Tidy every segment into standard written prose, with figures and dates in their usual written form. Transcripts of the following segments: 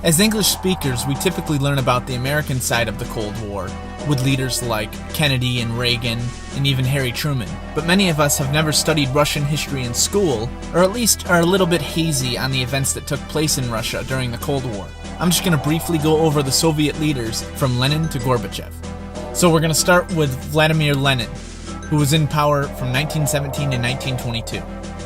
As English speakers, we typically learn about the American side of the Cold War, with leaders like Kennedy and Reagan, and even Harry Truman. But many of us have never studied Russian history in school, or at least are a little bit hazy on the events that took place in Russia during the Cold War. I'm just going to briefly go over the Soviet leaders from Lenin to Gorbachev. So we're going to start with Vladimir Lenin, who was in power from 1917 to 1922.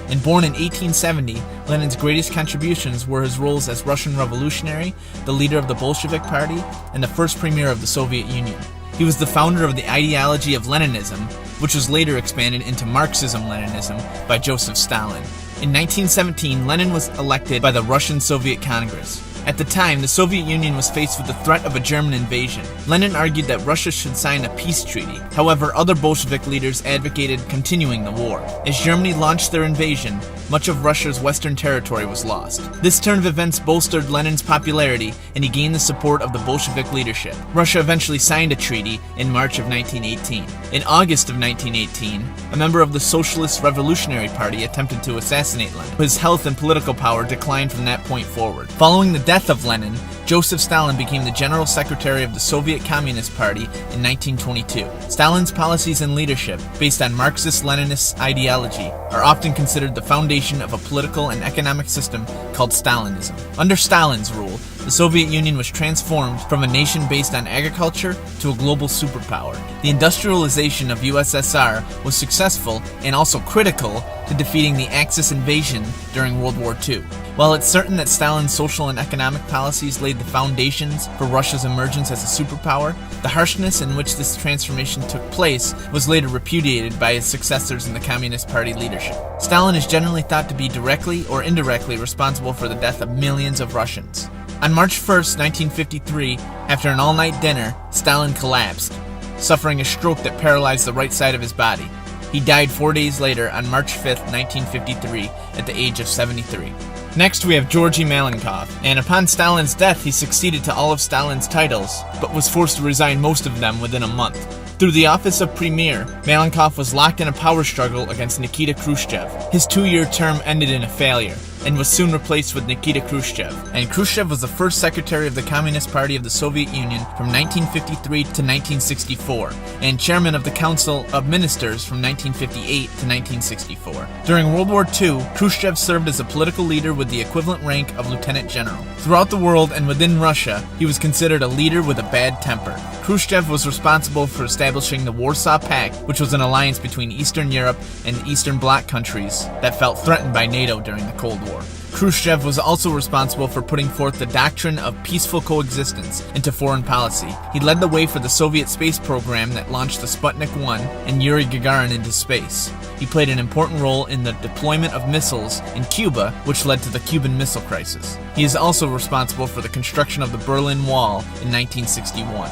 And born in 1870, Lenin's greatest contributions were his roles as Russian revolutionary, the leader of the Bolshevik Party, and the first premier of the Soviet Union. He was the founder of the ideology of Leninism, which was later expanded into Marxism-Leninism by Joseph Stalin. In 1917, Lenin was elected by the Russian Soviet Congress. At the time, the Soviet Union was faced with the threat of a German invasion. Lenin argued that Russia should sign a peace treaty. However, other Bolshevik leaders advocated continuing the war. As Germany launched their invasion, much of Russia's western territory was lost. This turn of events bolstered Lenin's popularity, and he gained the support of the Bolshevik leadership. Russia eventually signed a treaty in March of 1918. In August of 1918, a member of the Socialist Revolutionary Party attempted to assassinate Lenin. His health and political power declined from that point forward. Following the death of Lenin, Joseph Stalin became the General Secretary of the Soviet Communist Party in 1922. Stalin's policies and leadership, based on Marxist-Leninist ideology, are often considered the foundation of a political and economic system called Stalinism. Under Stalin's rule, the Soviet Union was transformed from a nation based on agriculture to a global superpower. The industrialization of USSR was successful and also critical to defeating the Axis invasion during World War II. While it's certain that Stalin's social and economic policies laid the foundations for Russia's emergence as a superpower, the harshness in which this transformation took place was later repudiated by his successors in the Communist Party leadership. Stalin is generally thought to be directly or indirectly responsible for the death of millions of Russians. On March 1st, 1953, after an all-night dinner, Stalin collapsed, suffering a stroke that paralyzed the right side of his body. He died 4 days later on March 5th, 1953, at the age of 73. Next, we have Georgy Malenkov, and upon Stalin's death, he succeeded to all of Stalin's titles, but was forced to resign most of them within a month. Through the office of Premier, Malenkov was locked in a power struggle against Nikita Khrushchev. His 2-year term ended in a failure, and was soon replaced with Nikita Khrushchev. And Khrushchev was the first secretary of the Communist Party of the Soviet Union from 1953 to 1964, and chairman of the Council of Ministers from 1958 to 1964. During World War II, Khrushchev served as a political leader with the equivalent rank of lieutenant general. Throughout the world and within Russia, he was considered a leader with a bad temper. Khrushchev was responsible for establishing the Warsaw Pact, which was an alliance between Eastern Europe and Eastern Bloc countries that felt threatened by NATO during the Cold War. Khrushchev was also responsible for putting forth the doctrine of peaceful coexistence into foreign policy. He led the way for the Soviet space program that launched the Sputnik 1 and Yuri Gagarin into space. He played an important role in the deployment of missiles in Cuba, which led to the Cuban Missile Crisis. He is also responsible for the construction of the Berlin Wall in 1961.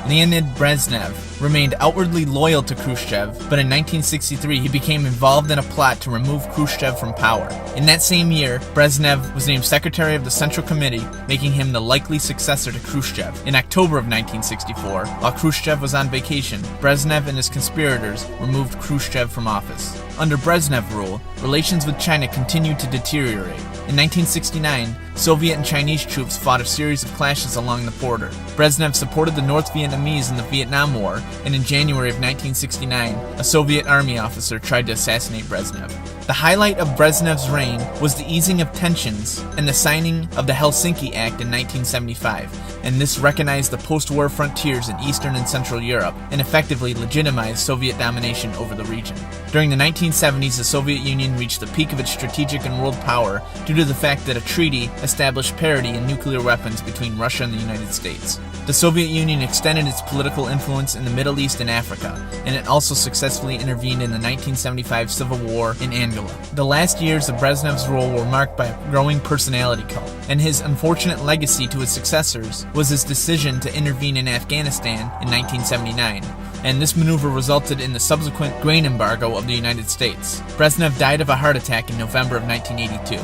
Leonid Brezhnev remained outwardly loyal to Khrushchev, but in 1963 he became involved in a plot to remove Khrushchev from power. In that same year, Brezhnev was named Secretary of the Central Committee, making him the likely successor to Khrushchev. In October of 1964, while Khrushchev was on vacation, Brezhnev and his conspirators removed Khrushchev from office. Under Brezhnev rule, relations with China continued to deteriorate. In 1969, Soviet and Chinese troops fought a series of clashes along the border. Brezhnev supported the North Vietnamese in the Vietnam War, and in January of 1969, a Soviet army officer tried to assassinate Brezhnev. The highlight of Brezhnev's reign was the easing of tensions and the signing of the Helsinki Act in 1975, and this recognized the post-war frontiers in Eastern and Central Europe and effectively legitimized Soviet domination over the region. During the 1970s, the Soviet Union reached the peak of its strategic and world power due to the fact that a treaty established parity in nuclear weapons between Russia and the United States. The Soviet Union extended its political influence in the Middle East and Africa, and it also successfully intervened in the 1975 Civil War in Angola. The last years of Brezhnev's rule were marked by a growing personality cult, and his unfortunate legacy to his successors was his decision to intervene in Afghanistan in 1979, and this maneuver resulted in the subsequent grain embargo of the United States. Brezhnev died of a heart attack in November of 1982.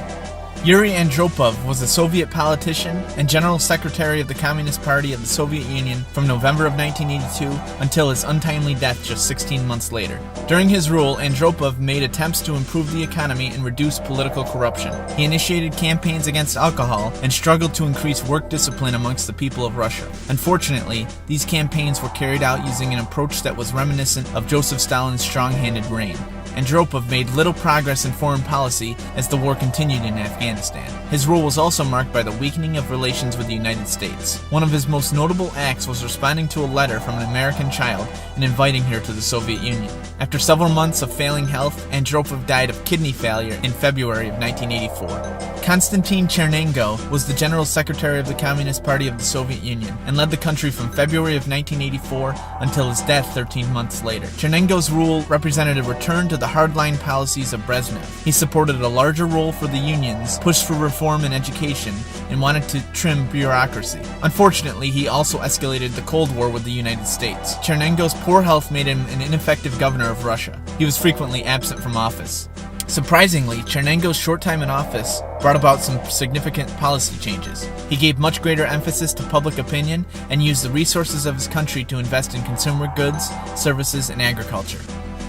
Yuri Andropov was a Soviet politician and General Secretary of the Communist Party of the Soviet Union from November of 1982 until his untimely death just 16 months later. During his rule, Andropov made attempts to improve the economy and reduce political corruption. He initiated campaigns against alcohol and struggled to increase work discipline amongst the people of Russia. Unfortunately, these campaigns were carried out using an approach that was reminiscent of Joseph Stalin's strong-handed reign. Andropov made little progress in foreign policy as the war continued in Afghanistan. His rule was also marked by the weakening of relations with the United States. One of his most notable acts was responding to a letter from an American child and inviting her to the Soviet Union. After several months of failing health, Andropov died of kidney failure in February of 1984. Konstantin Chernenko was the General Secretary of the Communist Party of the Soviet Union and led the country from February of 1984 until his death 13 months later. Chernenko's rule represented a return to the hardline policies of Brezhnev. He supported a larger role for the unions, pushed for reform in education, and wanted to trim bureaucracy. Unfortunately, he also escalated the Cold War with the United States. Chernenko's poor health made him an ineffective governor of Russia. He was frequently absent from office. Surprisingly, Chernenko's short time in office brought about some significant policy changes. He gave much greater emphasis to public opinion and used the resources of his country to invest in consumer goods, services, and agriculture.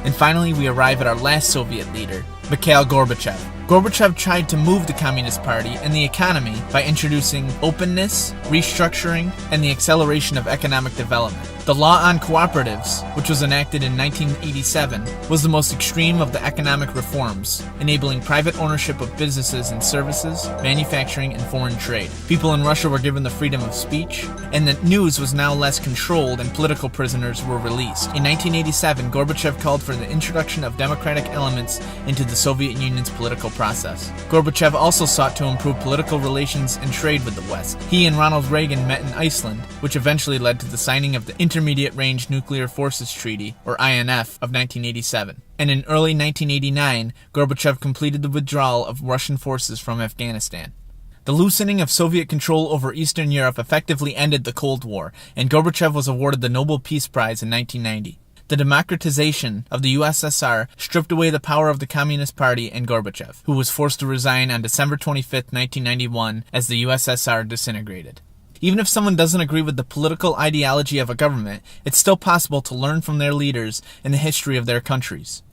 And finally, we arrive at our last Soviet leader, Mikhail Gorbachev. Gorbachev tried to move the Communist Party and the economy by introducing openness, restructuring, and the acceleration of economic development. The law on cooperatives, which was enacted in 1987, was the most extreme of the economic reforms, enabling private ownership of businesses and services, manufacturing, and foreign trade. People in Russia were given the freedom of speech, and the news was now less controlled and political prisoners were released. In 1987, Gorbachev called for the introduction of democratic elements into the Soviet Union's political process. Gorbachev also sought to improve political relations and trade with the West. He and Ronald Reagan met in Iceland, which eventually led to the signing of the Intermediate Range Nuclear Forces Treaty, or INF, of 1987. And in early 1989, Gorbachev completed the withdrawal of Russian forces from Afghanistan. The loosening of Soviet control over Eastern Europe effectively ended the Cold War, and Gorbachev was awarded the Nobel Peace Prize in 1990. The democratization of the USSR stripped away the power of the Communist Party and Gorbachev, who was forced to resign on December 25, 1991, as the USSR disintegrated. Even if someone doesn't agree with the political ideology of a government, it's still possible to learn from their leaders and the history of their countries.